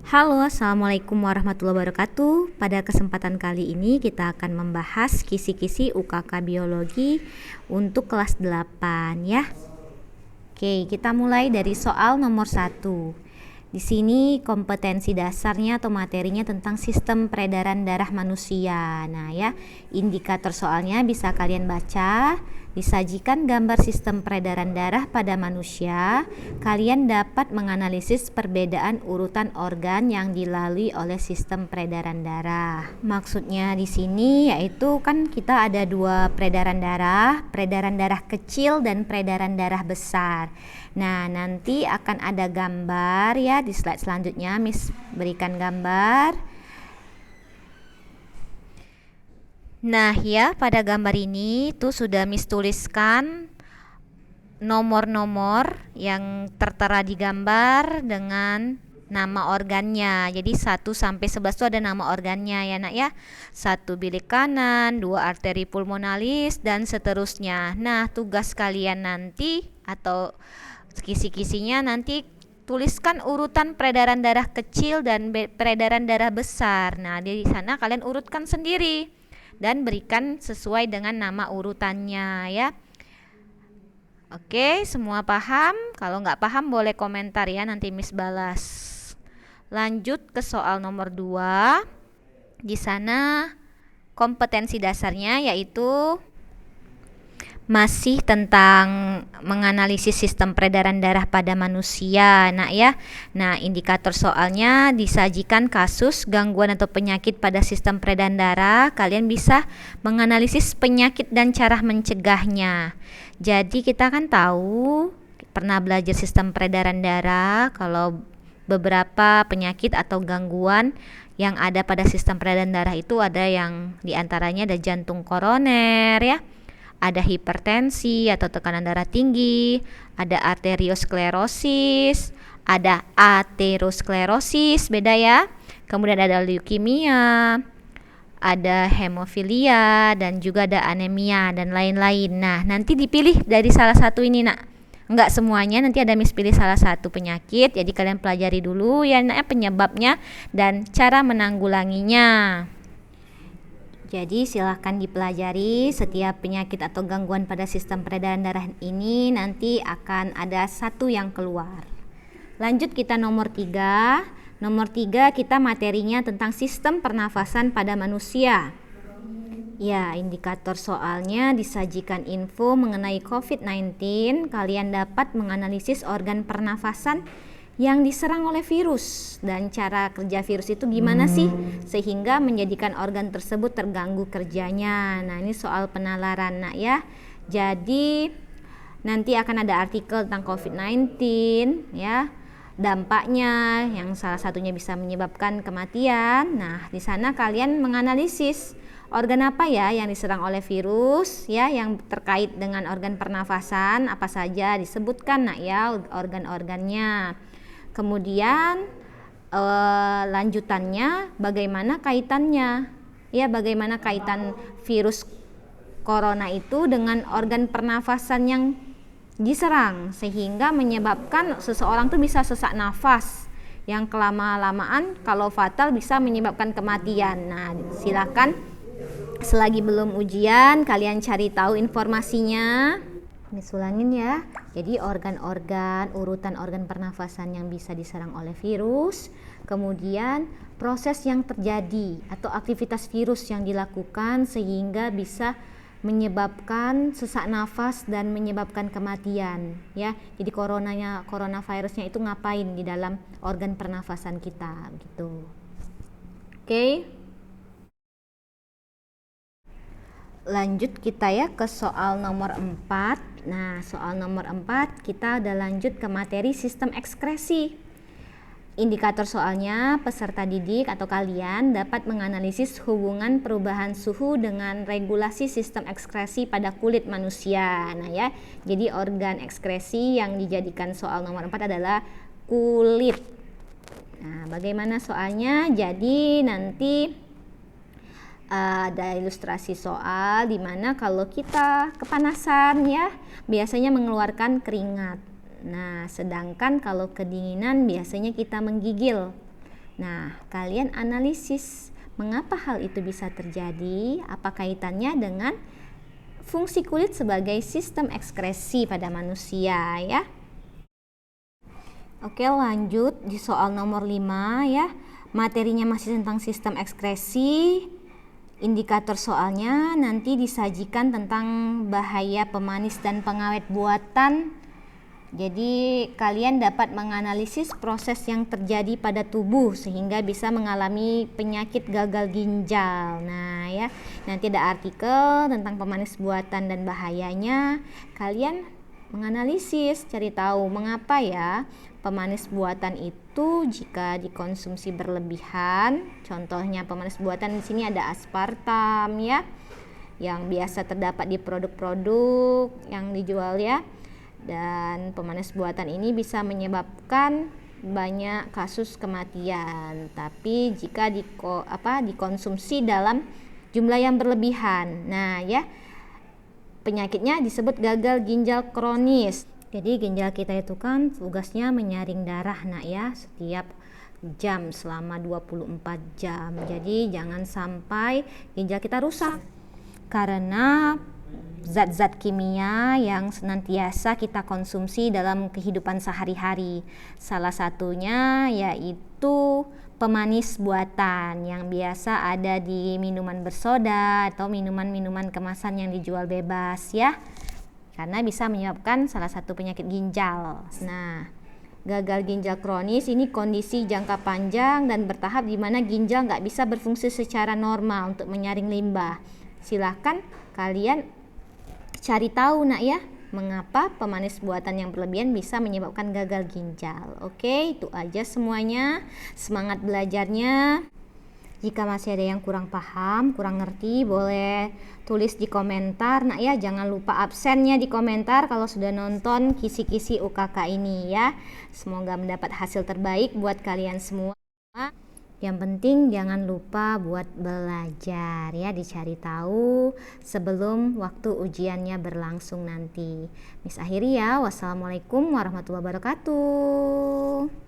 Halo, Assalamualaikum warahmatullahi wabarakatuh. Pada kesempatan kali ini kita akan membahas kisi-kisi UKK Biologi untuk kelas 8 ya. Oke, kita mulai dari soal nomor 1. Di sini kompetensi dasarnya atau materinya tentang sistem peredaran darah manusia. Nah ya, indikator soalnya bisa kalian baca. Disajikan gambar sistem peredaran darah pada manusia, kalian dapat menganalisis perbedaan urutan organ yang dilalui oleh sistem peredaran darah. Maksudnya di sini yaitu kan kita ada dua peredaran darah kecil dan peredaran darah besar. Nah, nanti akan ada gambar ya di slide selanjutnya, Miss berikan gambar. Nah ya, pada gambar ini tuh sudah Miss tuliskan nomor-nomor yang tertera di gambar dengan nama organnya. Jadi 1 sampai 11 itu ada nama organnya ya nak ya. 1 bilik kanan, 2 arteri pulmonalis dan seterusnya. Nah, tugas kalian nanti atau kisi-kisinya nanti tuliskan urutan peredaran darah kecil dan peredaran darah besar. Nah, di sana kalian urutkan sendiri dan berikan sesuai dengan nama urutannya ya. Oke, semua paham? Kalau nggak paham boleh komentar ya, nanti Miss balas. Lanjut ke soal nomor 2. Di sana kompetensi dasarnya yaitu masih tentang menganalisis sistem peredaran darah pada manusia. Nah ya, nah indikator soalnya disajikan kasus gangguan atau penyakit pada sistem peredaran darah. Kalian bisa menganalisis penyakit dan cara mencegahnya. Jadi kita kan tahu, pernah belajar sistem peredaran darah, kalau beberapa penyakit atau gangguan yang ada pada sistem peredaran darah itu ada yang diantaranya ada jantung koroner ya, ada hipertensi atau tekanan darah tinggi, ada arteriosklerosis, ada aterosklerosis, beda ya. Kemudian ada leukemia, ada hemofilia, dan juga ada anemia dan lain-lain. Nah, nanti dipilih dari salah satu ini nak. Enggak semuanya, nanti ada Miss pilih salah satu penyakit. Jadi kalian pelajari dulu ya nak, penyebabnya dan cara menanggulanginya. Jadi silahkan dipelajari setiap penyakit atau gangguan pada sistem peredaran darah ini nanti akan ada satu yang keluar. Lanjut kita nomor 3. Nomor 3 kita materinya tentang sistem pernafasan pada manusia. Ya, indikator soalnya disajikan info mengenai COVID-19. Kalian dapat menganalisis organ pernafasan yang diserang oleh virus dan cara kerja virus itu gimana sih sehingga menjadikan organ tersebut terganggu kerjanya. Nah, ini soal penalaran nak ya. Jadi nanti akan ada artikel tentang COVID-19 ya, dampaknya yang salah satunya bisa menyebabkan kematian. Nah, di sana kalian menganalisis organ apa ya yang diserang oleh virus ya, yang terkait dengan organ pernafasan apa saja disebutkan nak ya organ-organnya. Kemudian lanjutannya bagaimana kaitannya ya, bagaimana kaitan virus corona itu dengan organ pernafasan yang diserang sehingga menyebabkan seseorang tuh bisa sesak nafas yang kelama-lamaan kalau fatal bisa menyebabkan kematian. Nah, silakan selagi belum ujian kalian cari tahu informasinya. Ulangin ya. Jadi organ-organ, urutan organ pernafasan yang bisa diserang oleh virus, kemudian proses yang terjadi atau aktivitas virus yang dilakukan sehingga bisa menyebabkan sesak nafas dan menyebabkan kematian ya. Jadi coronavirusnya itu ngapain di dalam organ pernafasan kita gitu. Oke. Lanjut kita ya ke soal nomor 4. Nah, soal nomor 4 kita udah lanjut ke materi sistem ekskresi. Indikator soalnya peserta didik atau kalian dapat menganalisis hubungan perubahan suhu dengan regulasi sistem ekskresi pada kulit manusia. Nah ya, jadi organ ekskresi yang dijadikan soal nomor 4 adalah kulit. Nah, bagaimana soalnya? Jadi nanti ada ilustrasi soal dimana kalau kita kepanasan ya biasanya mengeluarkan keringat. Nah, sedangkan kalau kedinginan biasanya kita menggigil. Nah, kalian analisis mengapa hal itu bisa terjadi, apa kaitannya dengan fungsi kulit sebagai sistem ekskresi pada manusia ya. Oke, lanjut di soal nomor 5 ya. Materinya masih tentang sistem ekskresi. Indikator soalnya nanti disajikan tentang bahaya pemanis dan pengawet buatan. Jadi kalian dapat menganalisis proses yang terjadi pada tubuh sehingga bisa mengalami penyakit gagal ginjal. Nah ya, nanti ada artikel tentang pemanis buatan dan bahayanya. Kalian menganalisis, cari tahu mengapa ya pemanis buatan itu jika dikonsumsi berlebihan. Contohnya pemanis buatan di sini ada aspartam ya, yang biasa terdapat di produk-produk yang dijual ya. Dan pemanis buatan ini bisa menyebabkan banyak kasus kematian. Tapi jika dikonsumsi dalam jumlah yang berlebihan. Nah ya, penyakitnya disebut gagal ginjal kronis. Jadi ginjal kita itu kan tugasnya menyaring darah nak ya, setiap jam selama 24 jam. Jadi jangan sampai ginjal kita rusak karena zat-zat kimia yang senantiasa kita konsumsi dalam kehidupan sehari-hari. Salah satunya yaitu pemanis buatan yang biasa ada di minuman bersoda atau minuman-minuman kemasan yang dijual bebas ya. Karena bisa menyebabkan salah satu penyakit ginjal. Nah, gagal ginjal kronis ini kondisi jangka panjang dan bertahap di mana ginjal nggak bisa berfungsi secara normal untuk menyaring limbah. Silahkan kalian cari tahu nak ya, mengapa pemanis buatan yang berlebihan bisa menyebabkan gagal ginjal. Oke, itu aja semuanya. Semangat belajarnya. Jika masih ada yang kurang paham, kurang ngerti, boleh tulis di komentar nak ya. Jangan lupa absennya di komentar kalau sudah nonton kisi-kisi UKK ini ya. Semoga mendapat hasil terbaik buat kalian semua. Yang penting jangan lupa buat belajar ya, dicari tahu sebelum waktu ujiannya berlangsung nanti. Miss akhiri ya, wassalamualaikum warahmatullahi wabarakatuh.